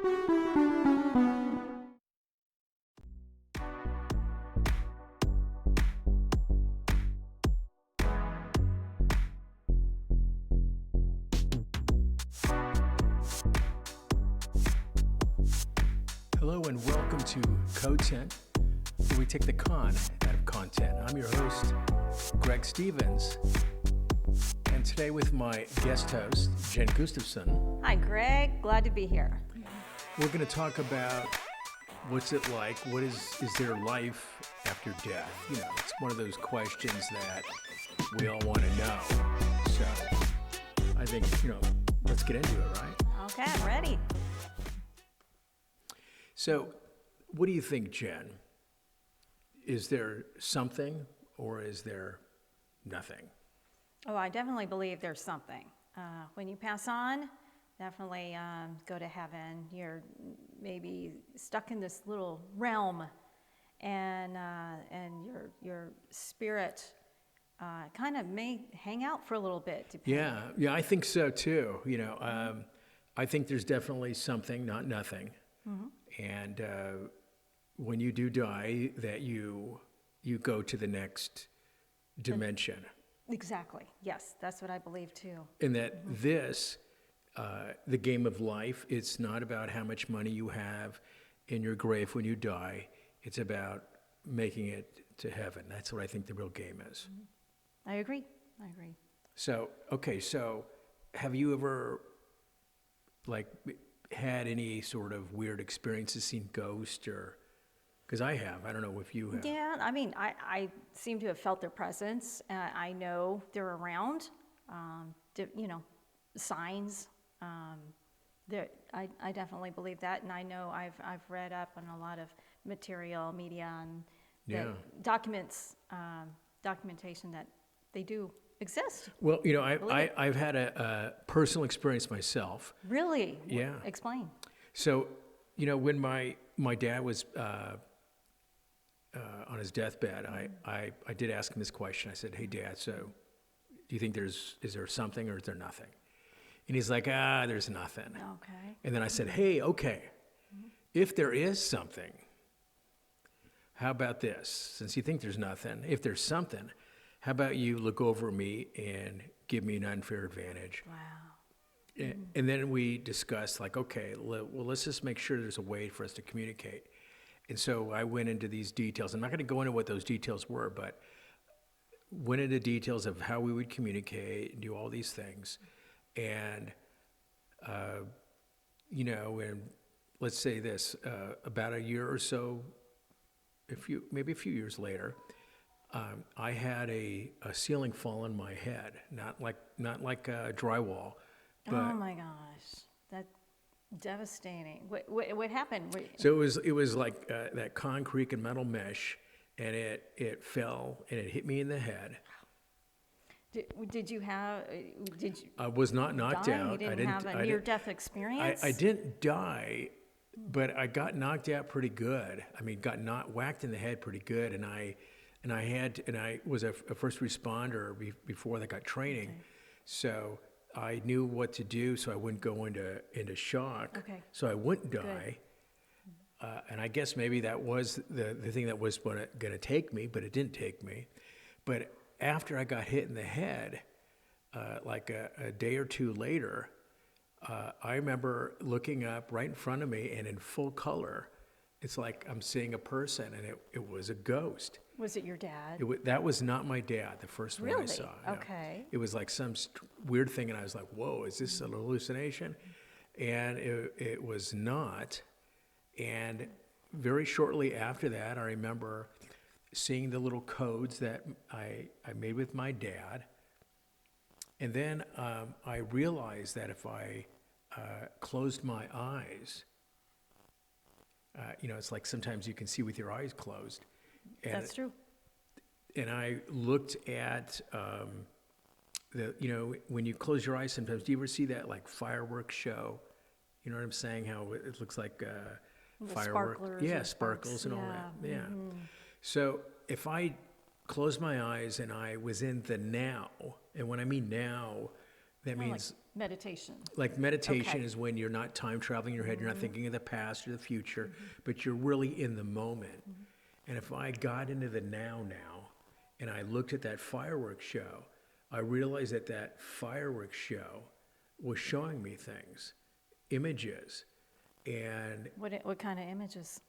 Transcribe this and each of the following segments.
Hello and welcome to Cotent, where we take the con out of content. I'm your host, Greg Stevens, and today with my guest host, Jen Gustafson. Hi, Greg. Glad to be here. We're going to talk about what's it like, is there life after death? You know, it's one of those questions that we all want to know. So I think, let's get into it, right? Okay, I'm ready. So, what do you think, Jen? Is there something or is there nothing? Oh, I definitely believe there's something. When you pass on, definitely go to heaven. You're maybe stuck in this little realm, and your spirit kind of may hang out for a little bit. Yeah, I think so too. I think there's definitely something, not nothing. Mm-hmm. And when you do die, that you go to the next dimension. Exactly. Yes, that's what I believe too. And that the game of life, it's not about how much money you have in your grave when you die. It's about making it to heaven. That's what I think the real game is. Mm-hmm. I agree. So have you ever, had any sort of weird experiences, seen ghosts, or because I have. I don't know if you have. Yeah, I mean, I seem to have felt their presence. I know they're around. Signs. I definitely believe that, and I know I've read up on a lot of material, media, and documentation that they do exist. Well, I've had a personal experience myself. Really? Yeah. Explain. So, when my dad was on his deathbed, I did ask him this question. I said, "Hey, Dad, so do you think is there something or is there nothing?" And he's like, there's nothing. Okay. And then I said, "Hey, okay, if there is something, how about this? Since you think there's nothing, if there's something, how about you look over me and give me an unfair advantage?" Wow. And then we discussed, okay, let's just make sure there's a way for us to communicate. And so I went into these details. I'm not going to go into what those details were, but went into details of how we would communicate and do all these things. And, and let's say this, about a year or so, maybe a few years later, I had a ceiling fall on my head, not like drywall. But oh my gosh, that's devastating. What happened? So it was like that concrete and metal mesh, and it fell and it hit me in the head. Did you? I was not knocked out. You didn't have a near-death experience? I didn't die, but I got knocked out pretty good. I mean, whacked in the head pretty good, and I was a first responder before I got training, okay. So I knew what to do so I wouldn't go into shock. Okay. So I wouldn't die. And I guess maybe that was the thing that was going to take me, but it didn't take me. But after I got hit in the head, a day or two later, I remember looking up right in front of me and in full color, it's like I'm seeing a person, and it was a ghost. Was it your dad? That was not my dad, the first one I saw. No. Okay. It was like some weird thing, and I was like, whoa, is this an hallucination? And it was not. And very shortly after that, I remember seeing the little codes that I made with my dad. And then I realized that if I closed my eyes, it's like sometimes you can see with your eyes closed. And that's true. And I looked at when you close your eyes sometimes, do you ever see that like fireworks show? You know what I'm saying? How it looks like fireworks. Yeah, sparkles and all that. Yeah. Mm-hmm. So if I closed my eyes and I was in the now, and when I mean now, that means meditation. Like meditation Okay. is when you're not time traveling in your head, you're not thinking of the past or the future, but you're really in the moment. And if I got into the now and I looked at that fireworks show, I realized that that fireworks show was showing me things, images, and What kind of images?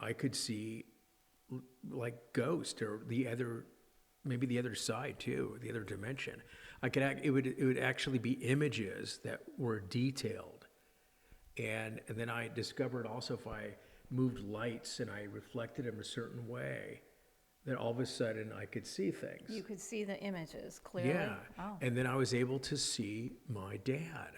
I could see like ghost or the other, maybe the other side too, the other dimension. It would actually be images that were detailed, and then I discovered also if I moved lights and I reflected them a certain way, that all of a sudden I could see things. You could see the images clearly? Yeah, Oh, and then I was able to see my dad.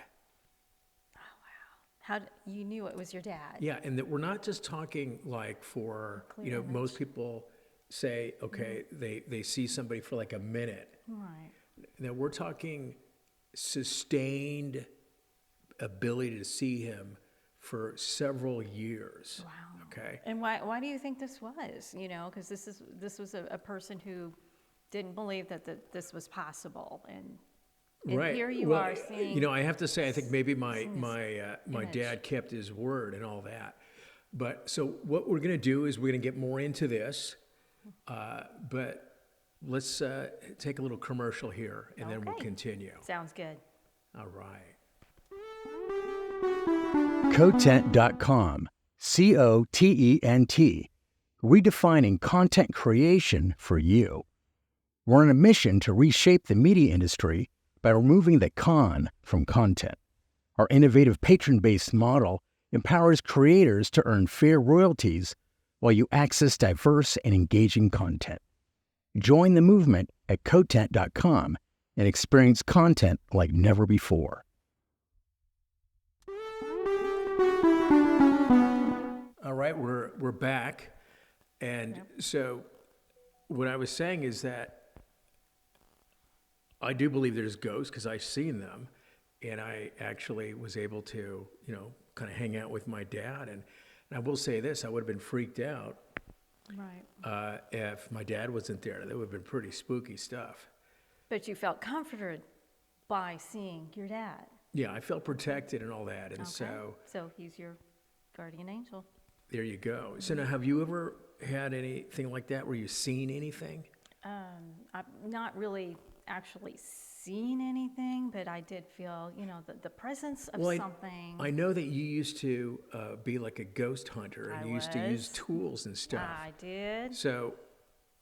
you knew it was your dad? Yeah, and that we're not just talking like for, Clear image. most people say, okay, they see somebody for like a minute. Right. Now we're talking sustained ability to see him for several years. Wow. Okay. And why do you think this was? Because this was a person who didn't believe that this was possible, and Right. here you Well, are seeing. I have to say, I think maybe my seeing this my image. dad kept his word and all that. But so what we're going to do is we're going to get more into this, but let's take a little commercial here, and then we'll Okay. continue. Sounds good. All right. CotentTV.com, COTENT, redefining content creation for you. We're on a mission to reshape the media industry by removing the con from content. Our innovative patron-based model empowers creators to earn fair royalties while you access diverse and engaging content. Join the movement at CotentTV.com and experience content like never before. All right, we're back, and so what I was saying is that I do believe there's ghosts because I've seen them, and I actually was able to, kind of hang out with my dad, and I will say this: I would have been freaked out Right. if my dad wasn't there. That would have been pretty spooky stuff. But you felt comforted by seeing your dad. Yeah, I felt protected and all that, and Okay. So he's your guardian angel. there you go. So now, have you ever had anything like that where you've seen anything? I've not really actually seen anything, but I did feel, the presence of Well, something. I know that you used to be like a ghost hunter, and I you used to use was. tools and stuff. I did. So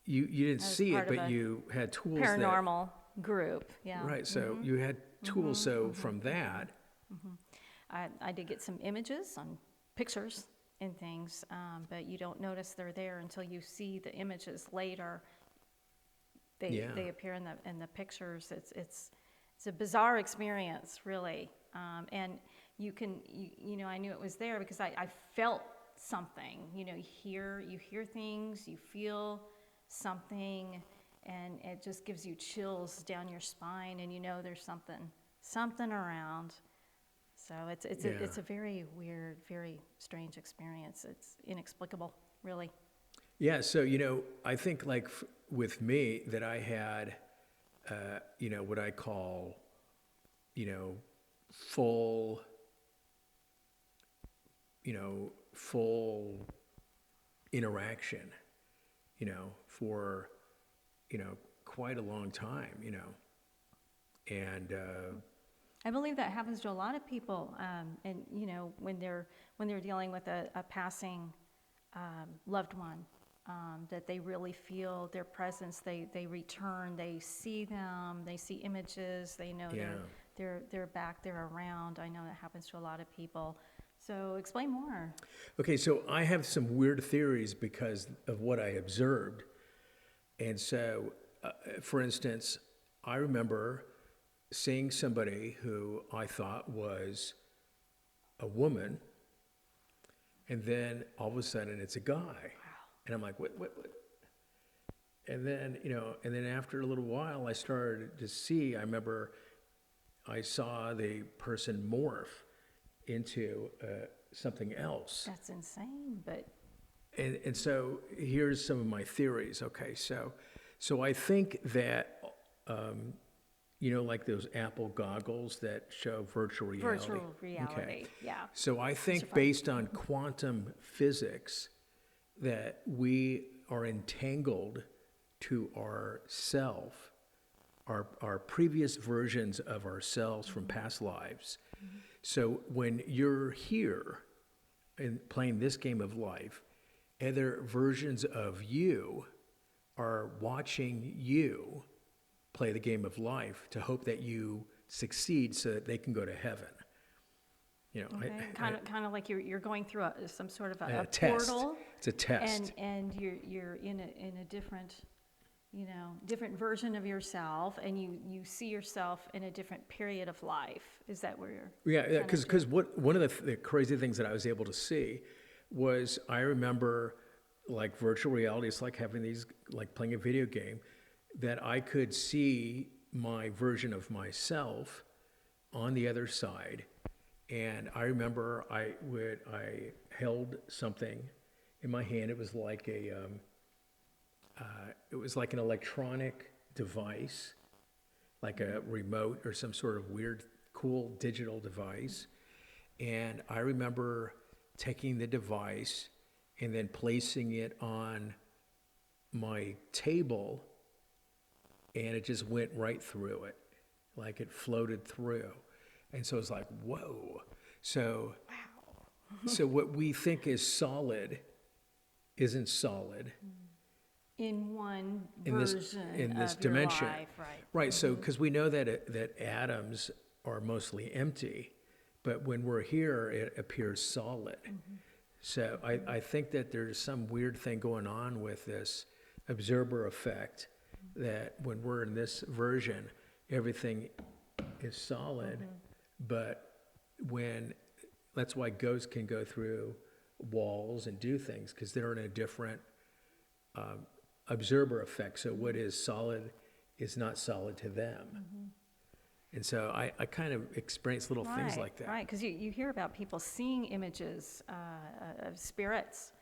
you didn't I was see it, part of but a you had tools Paranormal group, yeah. that. Right. So you had tools. So from that, I did get some images on pictures and things, but you don't notice they're there until you see the images later. Yeah. They appear in the pictures. It's a bizarre experience, really. And you I knew it was there because I felt something. You hear things, you feel something, and it just gives you chills down your spine, and there's something around. So it's a very weird, very strange experience. It's inexplicable, really. yeah. So I think like with me that I had, what I call, full, full interaction, for, quite a long time, and I believe that happens to a lot of people, and when they're dealing with a passing loved one, that they really feel their presence. They return. They see them. They see images. They know they're back. They're around. I know that happens to a lot of people. So explain more. Okay, so I have some weird theories because of what I observed. And so, for instance, I remember seeing somebody who I thought was a woman, and then all of a sudden it's a guy. And I'm like, what? And then, and then after a little while, I started to see, I remember I saw the person morph into something else. That's insane, but And so here's some of my theories. Okay, so I think that like those Apple goggles that show virtual reality. Virtual reality, yeah. So I think based on quantum physics that we are entangled to our self, our previous versions of ourselves from past lives. So when you're here and playing this game of life, other versions of you are watching you play the game of life to hope that you succeed so that they can go to heaven. Okay. Kind of like you're going through some sort of a test. portal. It's a test. And you're in a different, different version of yourself, and you see yourself in a different period of life. Is that where you're? Yeah, because one of the crazy things that I was able to see was I remember like virtual reality. It's like having like playing a video game, that I could see my version of myself on the other side. And I remember I held something in my hand. It was like an electronic device, like a remote or some sort of weird, cool digital device. And I remember taking the device and then placing it on my table, and it just went right through it, like it floated through. And so it's like, whoa. So, so what we think is solid isn't solid. In one In this version of dimension. your life, right? Right, so because we know that atoms are mostly empty, but when we're here, it appears solid. So I think that there's some weird thing going on with this observer effect, that when we're in this version, everything is solid, but that's why ghosts can go through walls and do things, because they're in a different observer effect. So what is solid is not solid to them. And so I kind of experience little things like that. Right, because you hear about people seeing images of spirits,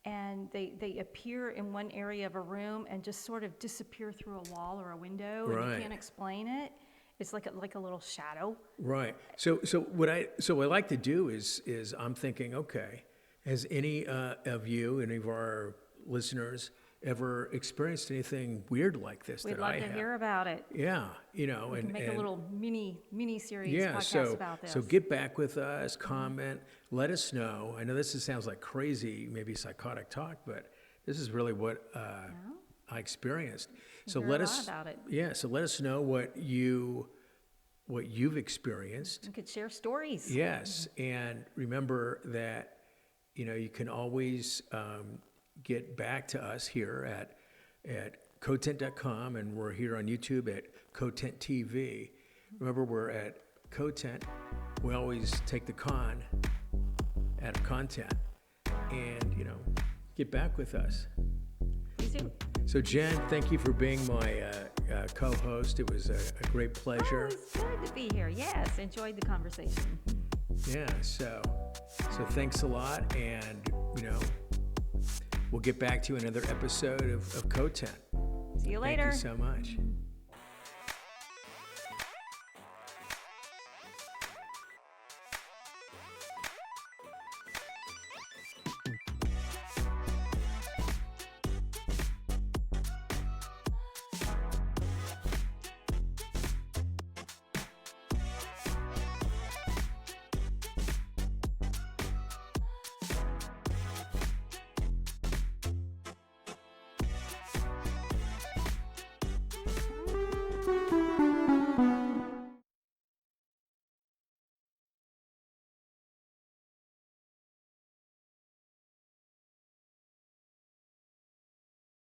and they appear in one area of a room and just sort of disappear through a wall or a window, and Right. you can't explain it. It's like a little shadow. Right. So what I like to do is I'm thinking, okay, has any of you, any of our listeners, ever experienced anything weird like this We'd that love I to have? hear about it. Yeah, We can make a little mini series podcast about this. So get back with us, comment, let us know. I know this sounds like crazy, maybe psychotic talk, but this is really what I experienced. So hear let a us lot about it. Yeah, so let us know what you've experienced. You could share stories. Yes, and remember that you can always get back to us here at Cotent.com, and we're here on YouTube at CotentTV. Remember, we're at Cotent. We always take the con out of content, and get back with us. Please do. So Jen, thank you for being my co-host. It was a great pleasure. Oh, it's good to be here. Yes, enjoyed the conversation. Yeah, so thanks a lot, and we'll get back to you another episode of Cotent. See you later. Thank you so much.